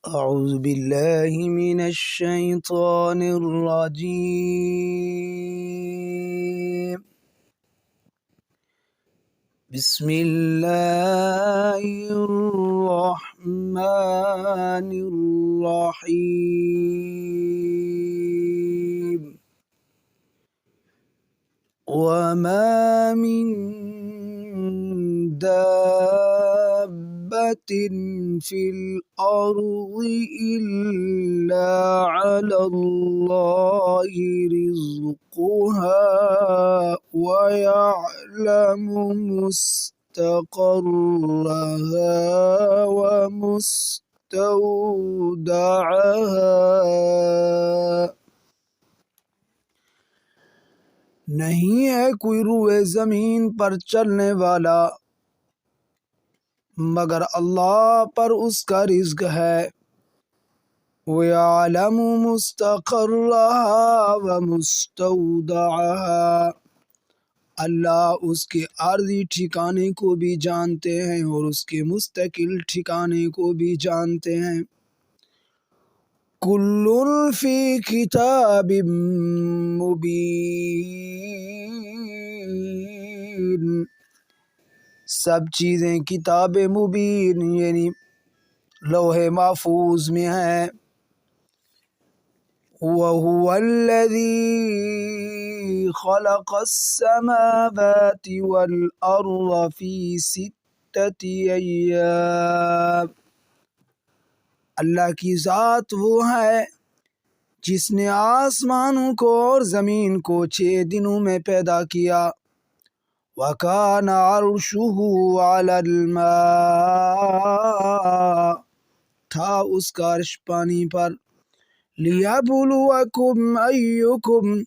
أعوذ بالله من الشيطان الرجيم. بسم الله الرحمن الرحيم. وما من دابة في الأرض إلا على الله رزقها ويعلم مستقرها ومستودعها. نہیں ہے کوئی روئے زمین پر چلنے والا مگر اللہ پر اس کا رزق ہے۔ وَيَعْلَمُ مُسْتَقَرَّهَا وَمُسْتَوْدَعَهَا، اللہ اس کے عارضی ٹھکانے کو بھی جانتے ہیں اور اس کے مستقل ٹھکانے کو بھی جانتے ہیں۔ کل فی کتاب مبین، سب چیزیں کتاب مبین یعنی لوح محفوظ میں ہیں۔ وَهُوَ الَّذِي خَلَقَ السَّمَاوَاتِ وَالْأَرْضَ فِي سِتَّةِ أَيَّامٍ، اللہ کی ذات وہ ہے جس نے آسمانوں کو اور زمین کو 6 دنوں میں پیدا کیا۔ وَكَانَ عَرْشُهُ عَلَى الْمَاءِ، تھا اس کا عرش پانی پر۔ لِيَبْلُوَكُمْ أَيُّكُمْ،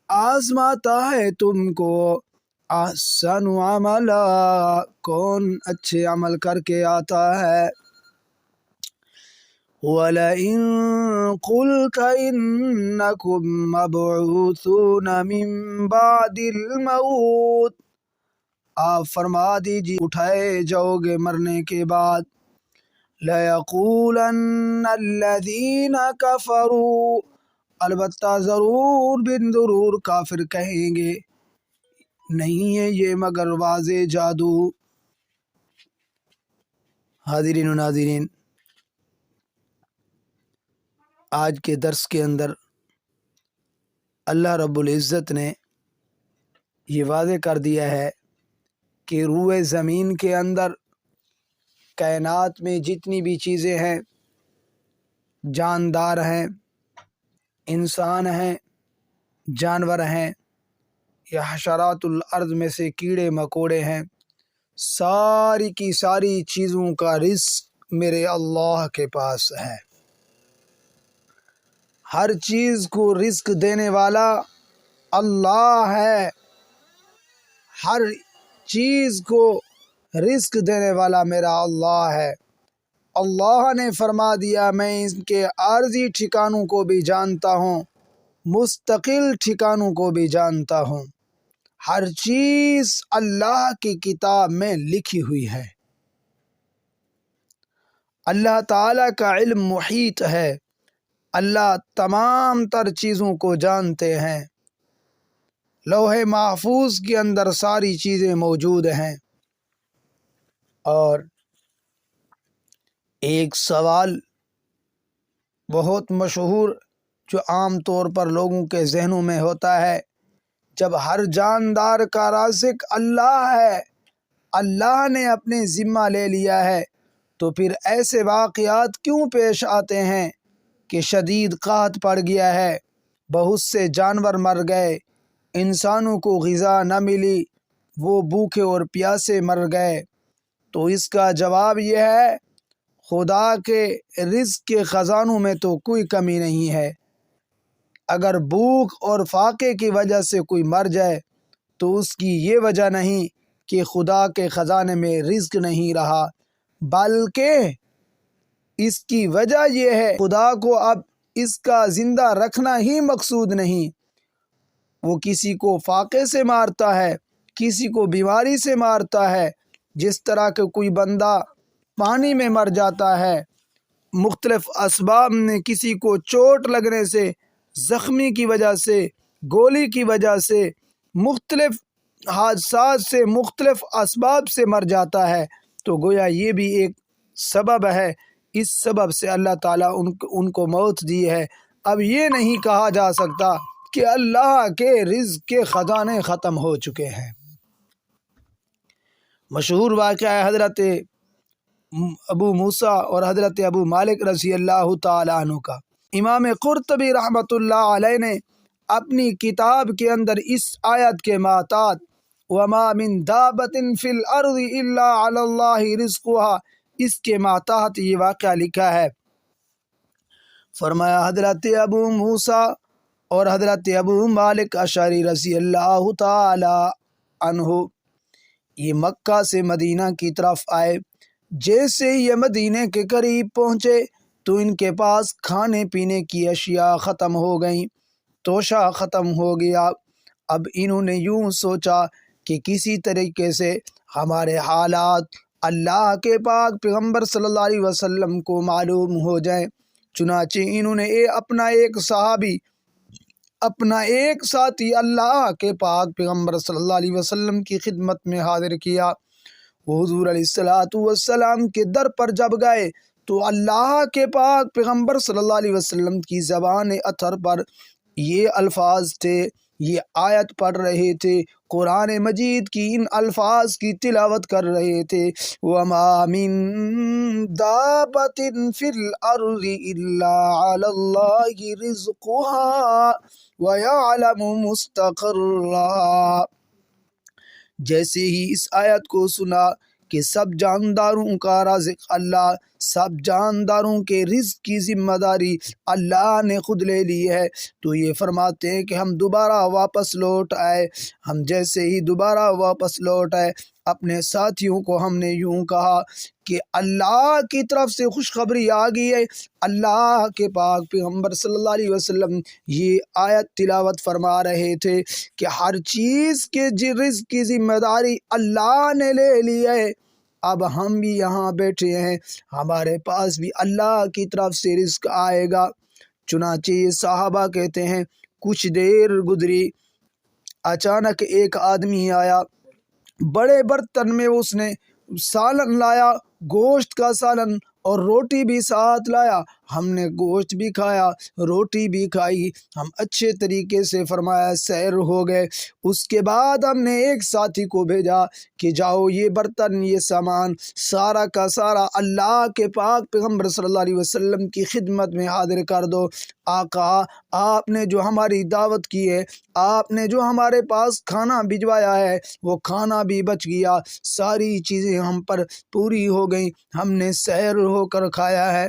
آزماتا ہے تم کو، احسن عملا، کون اچھے عمل کر کے آتا ہے۔ وَلَئِن قُلْتَ إِنَّكُمْ مَبْعُوثُونَ مِن بَعْدِ الْمَوْتِ، آپ فرما دیجیے اٹھائے جاؤ گے مرنے کے بعد۔ لَيَقُولَنَّ الَّذِينَ كَفَرُوا، البتہ ضرور بن ضرور کافر کہیں گے نہیں ہے یہ مگر واضح جادو۔ حاضرین و ناظرین، آج کے درس کے اندر اللہ رب العزت نے یہ واضح کر دیا ہے کہ روئے زمین کے اندر کائنات میں جتنی بھی چیزیں ہیں، جاندار ہیں، انسان ہیں، جانور ہیں، یا حشرات الارض میں سے کیڑے مکوڑے ہیں، ساری کی ساری چیزوں کا رزق میرے اللہ کے پاس ہے۔ ہر چیز کو رزق دینے والا اللہ ہے، ہر چیز کو رزق دینے والا میرا اللہ ہے۔ اللہ نے فرما دیا میں ان کے عارضی ٹھکانوں کو بھی جانتا ہوں، مستقل ٹھکانوں کو بھی جانتا ہوں۔ ہر چیز اللہ کی کتاب میں لکھی ہوئی ہے۔ اللہ تعالیٰ کا علم محیط ہے، اللہ تمام تر چیزوں کو جانتے ہیں۔ لوح محفوظ کے اندر ساری چیزیں موجود ہیں۔ اور ایک سوال بہت مشہور جو عام طور پر لوگوں کے ذہنوں میں ہوتا ہے، جب ہر جاندار کا رازق اللہ ہے، اللہ نے اپنے ذمہ لے لیا ہے، تو پھر ایسے واقعات کیوں پیش آتے ہیں کہ شدید قحط پڑ گیا ہے، بہت سے جانور مر گئے، انسانوں کو غذا نہ ملی، وہ بھوکے اور پیاسے مر گئے؟ تو اس کا جواب یہ ہے، خدا کے رزق کے خزانوں میں تو کوئی کمی نہیں ہے۔ اگر بھوک اور فاقے کی وجہ سے کوئی مر جائے تو اس کی یہ وجہ نہیں کہ خدا کے خزانے میں رزق نہیں رہا، بلکہ اس کی وجہ یہ ہے خدا کو اب اس کا زندہ رکھنا ہی مقصود نہیں۔ وہ کسی کو فاقے سے مارتا ہے، کسی کو بیماری سے مارتا ہے، جس طرح کہ کوئی بندہ پانی میں مر جاتا ہے مختلف اسباب نے کسی کو چوٹ لگنے سے، زخمی کی وجہ سے، گولی کی وجہ سے، مختلف حادثات سے، مختلف اسباب سے مر جاتا ہے، تو گویا یہ بھی ایک سبب ہے، اس سبب سے اللہ تعالیٰ ان کو موت دی ہے۔ اب یہ نہیں کہا جا سکتا کہ اللہ کے رزق کے خزانے ختم ہو چکے ہیں۔ مشہور واقعہ ہے حضرت ابو موسیٰ اور حضرت ابو مالک رضی اللہ تعالیٰ عنہ کا۔ امام قرطبی رحمۃ اللہ علیہ نے اپنی کتاب کے اندر اس آیت کے ماتحت وَمَا مِن دَابَّةٍ فِي الْأَرْضِ إِلَّا عَلَى اللَّهِ رِزْقُهَا، اس کے ماتحت یہ واقعہ لکھا ہے۔ فرمایا حضرت ابو موسیٰ اور حضرت ابو مالک اشعری رضی اللہ تعالی عنہ یہ مکہ سے مدینہ کی طرف آئے۔ جیسے یہ مدینہ کے قریب پہنچے تو ان کے پاس کھانے پینے کی اشیاء ختم ہو گئیں، توشہ ختم ہو گیا۔ اب انہوں نے یوں سوچا کہ کسی طریقے سے ہمارے حالات اللہ کے پاک پیغمبر صلی اللہ علیہ وسلم کو معلوم ہو جائیں۔ چنانچہ انہوں نے اپنا ایک صحابی، اپنا ایک ساتھی اللہ کے پاک پیغمبر صلی اللہ علیہ وسلم کی خدمت میں حاضر کیا۔ وہ حضور علیہ السلام کے در پر جب گئے تو اللہ کے پاک پیغمبر صلی اللہ علیہ وسلم کی زبان اطہر پر یہ الفاظ تھے، یہ آیت پڑھ رہے تھے، قرآن مجید کی ان الفاظ کی تلاوت کر رہے تھے، وَمَا مِن دَابَّةٍ فِي الْأَرْضِ إِلَّا عَلَى اللَّهِ رِزْقُهَا وَيَعْلَمُ مُسْتَقَرَّهَا۔ جیسے ہی اس آیت کو سنا کہ سب جانداروں کا رازق اللہ، سب جانداروں کے رزق کی ذمہ داری اللہ نے خود لے لی ہے، تو یہ فرماتے ہیں کہ ہم دوبارہ واپس لوٹ آئے۔ ہم جیسے ہی دوبارہ واپس لوٹ آئے، اپنے ساتھیوں کو ہم نے یوں کہا کہ اللہ کی طرف سے خوشخبری آ گئی ہے۔ اللہ کے پاک پیغمبر صلی اللہ علیہ وسلم یہ آیت تلاوت فرما رہے تھے کہ ہر چیز کے رزق کی ذمہ داری اللہ نے لے لی ہے، اب ہم بھی یہاں بیٹھے ہیں، ہمارے پاس بھی اللہ کی طرف سے رزق آئے گا۔ چنانچہ یہ صحابہ کہتے ہیں کچھ دیر گزری، اچانک ایک آدمی آیا، بڑے برتن میں اس نے سالن لایا، گوشت کا سالن، اور روٹی بھی ساتھ لایا۔ ہم نے گوشت بھی کھایا، روٹی بھی کھائی، ہم اچھے طریقے سے فرمایا سیر ہو گئے۔ اس کے بعد ہم نے ایک ساتھی کو بھیجا کہ جاؤ یہ برتن، یہ سامان سارا کا سارا اللہ کے پاک پیغمبر صلی اللہ علیہ وسلم کی خدمت میں حاضر کر دو۔ آقا، آپ نے جو ہماری دعوت کی ہے، آپ نے جو ہمارے پاس کھانا بھجوایا ہے، وہ کھانا بھی بچ گیا، ساری چیزیں ہم پر پوری ہو گئیں، ہم نے سیر ہو کر کھایا ہے۔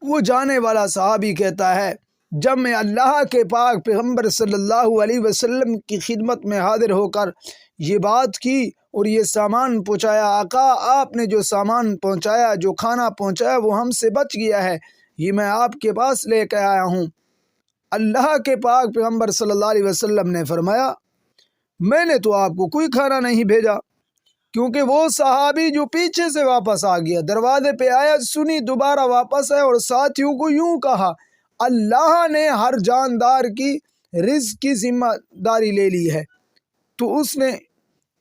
وہ جانے والا صحابی کہتا ہے جب میں اللہ کے پاک پیغمبر صلی اللہ علیہ وسلم کی خدمت میں حاضر ہو کر یہ بات کی اور یہ سامان پہنچایا، آقا آپ نے جو سامان پہنچایا، جو کھانا پہنچایا وہ ہم سے بچ گیا ہے، یہ میں آپ کے پاس لے کے آیا ہوں۔ اللہ کے پاک پیغمبر صلی اللہ علیہ وسلم نے فرمایا میں نے تو آپ کو کوئی کھانا نہیں بھیجا، کیونکہ وہ صحابی جو پیچھے سے واپس آ گیا، دروازے پہ آیا، سنی، دوبارہ واپس آیا اور ساتھیوں کو یوں کہا اللہ نے ہر جاندار کی رزق کی ذمہ داری لے لی ہے، تو اس نے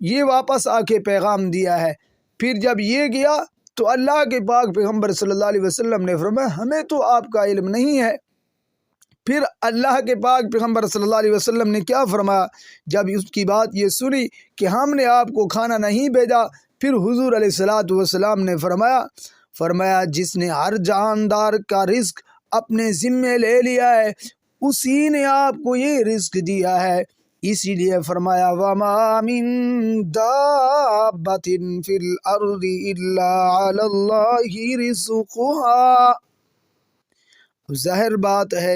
یہ واپس آ کے پیغام دیا ہے۔ پھر جب یہ گیا تو اللہ کے پاک پیغمبر صلی اللہ علیہ وسلم نے فرمایا ہمیں تو آپ کا علم نہیں ہے۔ پھر اللہ کے پاک پیغمبر صلی اللہ علیہ وسلم نے کیا فرمایا جب اس کی بات یہ سنی کہ ہم نے آپ کو کھانا نہیں بھیجا؟ پھر حضور علیہ السلام نے فرمایا جس نے ہر جاندار کا رزق اپنے ذمے لے لیا ہے اسی نے آپ کو یہ رزق دیا ہے۔ اسی لیے فرمایا وَمَا مِن دَابَّةٍ فِي الْأَرْضِ إِلَّا عَلَى اللَّهِ رِزْقُهَا۔ ظاہر بات ہے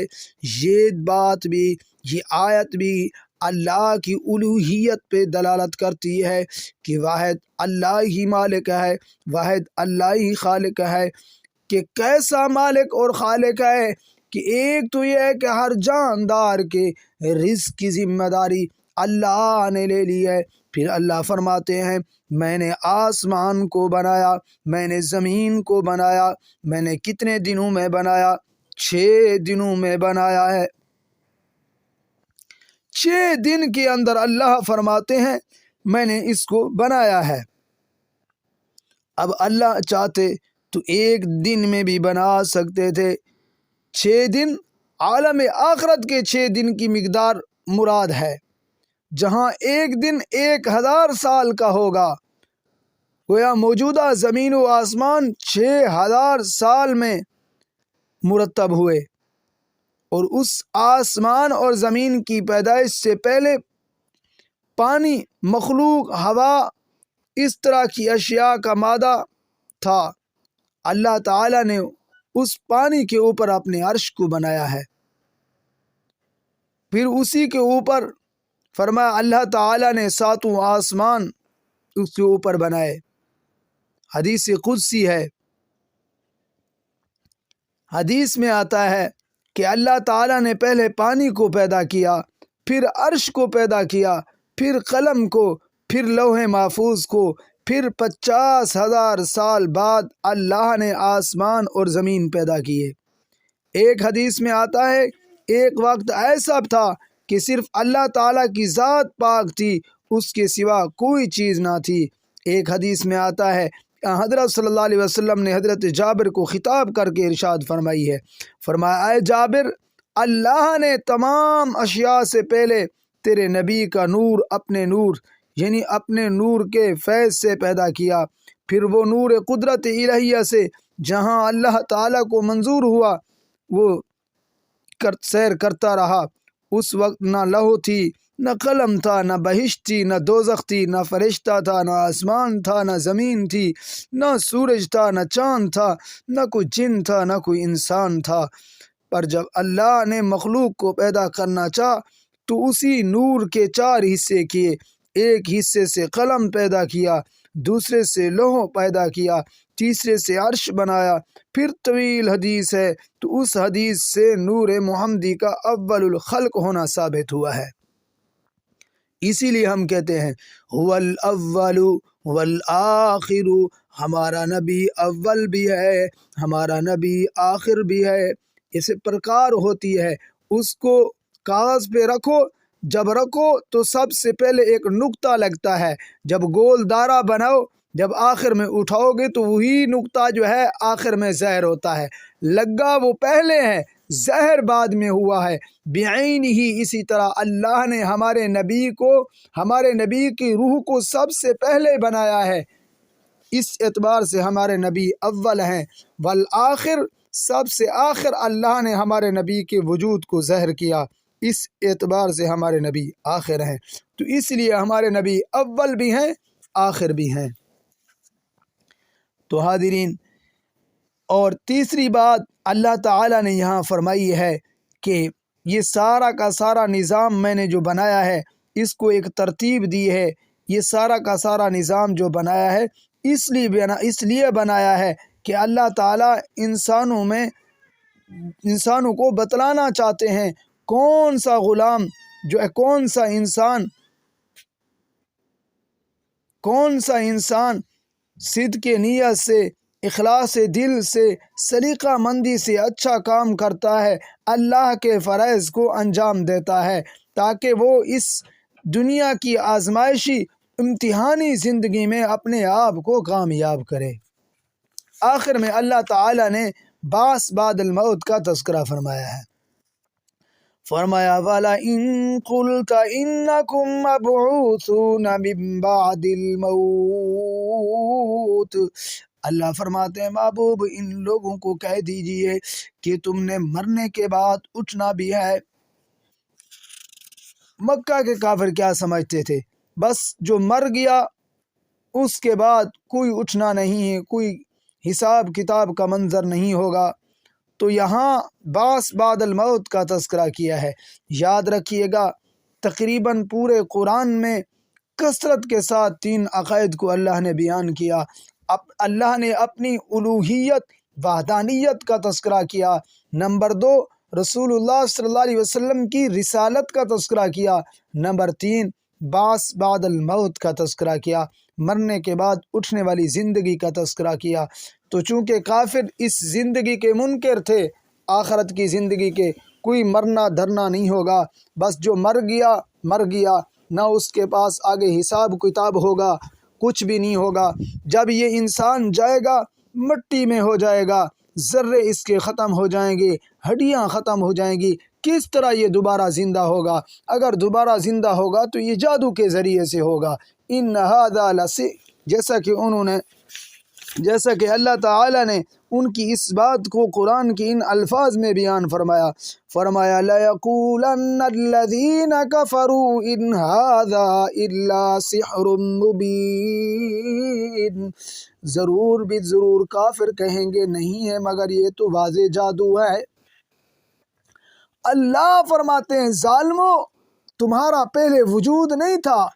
یہ بات بھی، یہ آیت بھی اللہ کی الوہیت پہ دلالت کرتی ہے کہ واحد اللہ ہی مالک ہے، واحد اللہ ہی خالق ہے۔ کہ کیسا مالک اور خالق ہے کہ ایک تو یہ ہے کہ ہر جاندار کے رزق کی ذمہ داری اللہ نے لے لی ہے، پھر اللہ فرماتے ہیں میں نے آسمان کو بنایا، میں نے زمین کو بنایا، میں نے کتنے دنوں میں بنایا؟ 6 دنوں میں بنایا ہے۔ 6 دن کے اندر اللہ فرماتے ہیں میں نے اس کو بنایا ہے۔ اب اللہ چاہتے تو ایک دن میں بھی بنا سکتے تھے۔ 6 دن عالم آخرت کے 6 دن کی مقدار مراد ہے، جہاں ایک دن 1000 سال کا ہوگا۔ گویا موجودہ زمین و آسمان 6000 سال میں مرتب ہوئے، اور اس آسمان اور زمین کی پیدائش سے پہلے پانی، مخلوق، ہوا، اس طرح کی اشیاء کا مادہ تھا۔ اللہ تعالیٰ نے اس پانی کے اوپر اپنے عرش کو بنایا ہے، پھر اسی کے اوپر فرمایا اللہ تعالیٰ نے 7 آسمان اس کے اوپر بنائے۔ حدیث قدسی ہے، حدیث میں آتا ہے کہ اللہ تعالیٰ نے پہلے پانی کو پیدا کیا، پھر عرش کو پیدا کیا، پھر قلم کو، پھر لوح محفوظ کو، پھر 50,000 سال بعد اللہ نے آسمان اور زمین پیدا کیے۔ ایک حدیث میں آتا ہے ایک وقت ایسا تھا کہ صرف اللہ تعالیٰ کی ذات پاک تھی، اس کے سوا کوئی چیز نہ تھی۔ ایک حدیث میں آتا ہے حضرت صلی اللہ علیہ وسلم نے حضرت جابر کو خطاب کر کے ارشاد فرمائی ہے، فرمایا اے جابر، اللہ نے تمام اشیاء سے پہلے تیرے نبی کا نور اپنے نور یعنی اپنے نور کے فیض سے پیدا کیا، پھر وہ نور قدرت الہیہ سے جہاں اللہ تعالیٰ کو منظور ہوا وہ سیر کرتا رہا۔ اس وقت نہ لوح تھی، نہ قلم تھا، نہ بہشت تھی، نہ دوزخ تھی، نہ فرشتہ تھا، نہ آسمان تھا، نہ زمین تھی، نہ سورج تھا، نہ چاند تھا، نہ کوئی جن تھا، نہ کوئی انسان تھا۔ پر جب اللہ نے مخلوق کو پیدا کرنا چاہا تو اسی نور کے 4 حصے کیے۔ ایک حصے سے قلم پیدا کیا، دوسرے سے لوح پیدا کیا، تیسرے سے عرش بنایا۔ پھر طویل حدیث ہے تو اس حدیث سے نور محمدی کا اول الخلق ہونا ثابت ہوا ہے۔ اسی لیے ہم کہتے ہیں هو الاول والآخر، ہمارا نبی اول بھی ہے، ہمارا نبی آخر بھی ہے۔ اسے پرکار ہوتی ہے، اس کو کاغذ پہ رکھو، جب رکھو تو سب سے پہلے ایک نقطہ لگتا ہے، جب گول دائرہ بناؤ، جب آخر میں اٹھاؤ گے تو وہی نقطہ جو ہے آخر میں زہر ہوتا ہے۔ لگا وہ پہلے ہے، زہر بعد میں ہوا ہے۔ بعین ہی اسی طرح اللہ نے ہمارے نبی کو، ہمارے نبی کی روح کو سب سے پہلے بنایا ہے، اس اعتبار سے ہمارے نبی اول ہیں۔ والآخر، سب سے آخر اللہ نے ہمارے نبی کے وجود کو ظاہر کیا، اس اعتبار سے ہمارے نبی آخر ہیں۔ تو اس لیے ہمارے نبی اول بھی ہیں، آخر بھی ہیں۔ تو حاضرین، اور تیسری بات اللہ تعالیٰ نے یہاں فرمائی ہے کہ یہ سارا کا سارا نظام میں نے جو بنایا ہے، اس کو ایک ترتیب دی ہے۔ یہ سارا کا سارا نظام جو بنایا ہے اس لیے بنایا ہے کہ اللہ تعالیٰ انسانوں کو بتلانا چاہتے ہیں کون سا غلام جو ہے، کون سا انسان صدق نیت سے، اخلاص دل سے، سلیقہ مندی سے اچھا کام کرتا ہے، اللہ کے فرائض کو انجام دیتا ہے، تاکہ وہ اس دنیا کی آزمائشی امتحانی زندگی میں اپنے آپ کو کامیاب کرے۔ آخر میں اللہ تعالیٰ نے بعث بعد الموت کا تذکرہ فرمایا ہے، فرمایا وَلَئِن قُلْتَ إِنَّكُمْ مَبْعُوثُونَ مِن بَعْدِ الْمَوْتِ، اللہ فرماتے ہیں محبوب ان لوگوں کو کہہ دیجئے کہ تم نے مرنے کے بعد اٹھنا بھی ہے۔ مکہ کے کافر کیا سمجھتے تھے؟ بس جو مر گیا اس کے بعد کوئی اٹھنا نہیں ہے، کوئی حساب کتاب کا منظر نہیں ہوگا۔ تو یہاں بعث بعد الموت کا تذکرہ کیا ہے۔ یاد رکھیے گا تقریباً پورے قرآن میں کثرت کے ساتھ 3 عقائد کو اللہ نے بیان کیا۔ اللہ نے اپنی الوہیت، وحدانیت کا تذکرہ کیا۔ نمبر 2، رسول اللہ صلی اللہ علیہ وسلم کی رسالت کا تذکرہ کیا۔ نمبر 3، باس بعد الموت کا تذکرہ کیا، مرنے کے بعد اٹھنے والی زندگی کا تذکرہ کیا۔ تو چونکہ کافر اس زندگی کے منکر تھے، آخرت کی زندگی کے، کوئی مرنا دھرنا نہیں ہوگا، بس جو مر گیا مر گیا، نہ اس کے پاس آگے حساب کتاب ہوگا، کچھ بھی نہیں ہوگا۔ جب یہ انسان جائے گا مٹی میں ہو جائے گا، ذرے اس کے ختم ہو جائیں گے، ہڈیاں ختم ہو جائیں گی، کس طرح یہ دوبارہ زندہ ہوگا؟ اگر دوبارہ زندہ ہوگا تو یہ جادو کے ذریعے سے ہوگا۔ ان ھذا جیسا کہ اللہ تعالی نے ان کی اس بات کو قرآن کی ان الفاظ میں بیان فرمایا لَيَقُولَنَّ الَّذِينَ كَفَرُوا إِنْ هَذَا إِلَّا سِحْرٌ مُبِينٌ، ضرور بھی ضرور کافر کہیں گے نہیں ہے مگر یہ تو واضح جادو ہے۔ اللہ فرماتے ہیں ظالمو، تمہارا پہلے وجود نہیں تھا،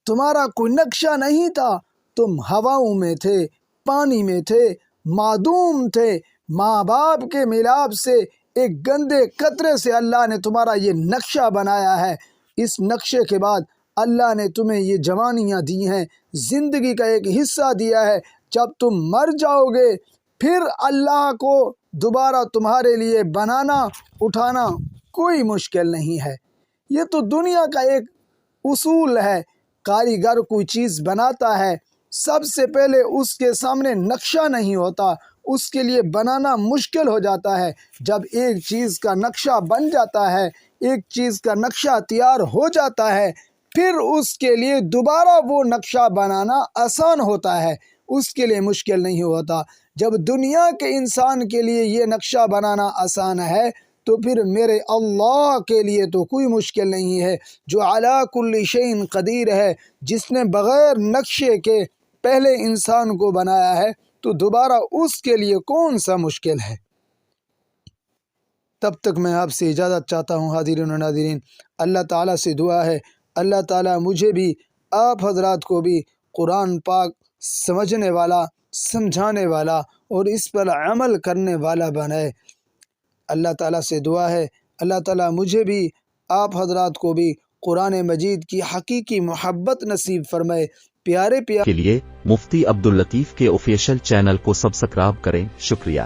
تمہارا کوئی نقشہ نہیں تھا، تم ہواؤں میں تھے، پانی میں تھے، معدوم تھے، ماں باپ کے ملاپ سے ایک گندے قطرے سے اللہ نے تمہارا یہ نقشہ بنایا ہے۔ اس نقشے کے بعد اللہ نے تمہیں یہ جوانیاں دی ہیں، زندگی کا ایک حصہ دیا ہے۔ جب تم مر جاؤ گے پھر اللہ کو دوبارہ تمہارے لیے بنانا اٹھانا کوئی مشکل نہیں ہے۔ یہ تو دنیا کا ایک اصول ہے، کاریگر کوئی چیز بناتا ہے، سب سے پہلے اس کے سامنے نقشہ نہیں ہوتا، اس کے لیے بنانا مشکل ہو جاتا ہے۔ جب ایک چیز کا نقشہ بن جاتا ہے، ایک چیز کا نقشہ تیار ہو جاتا ہے، پھر اس کے لیے دوبارہ وہ نقشہ بنانا آسان ہوتا ہے، اس کے لیے مشکل نہیں ہوتا۔ جب دنیا کے انسان کے لیے یہ نقشہ بنانا آسان ہے تو پھر میرے اللہ کے لیے تو کوئی مشکل نہیں ہے، جو علی کل شیء قدیر ہے، جس نے بغیر نقشے کے پہلے انسان کو بنایا ہے تو دوبارہ اس کے لیے کون سا مشکل ہے۔ تب تک میں آپ سے اجازت چاہتا ہوں حاضرین و ناظرین۔ اللہ تعالیٰ سے دعا ہے اللہ تعالیٰ مجھے بھی آپ حضرات کو بھی قرآن پاک سمجھنے والا، سمجھانے والا اور اس پر عمل کرنے والا بنائے۔ اللہ تعالیٰ سے دعا ہے اللہ تعالیٰ مجھے بھی آپ حضرات کو بھی قرآن مجید کی حقیقی محبت نصیب فرمائے۔ پیارے کے لیے مفتی عبداللطیف کے آفیشیل چینل کو سبسکرائب کریں۔ شکریہ۔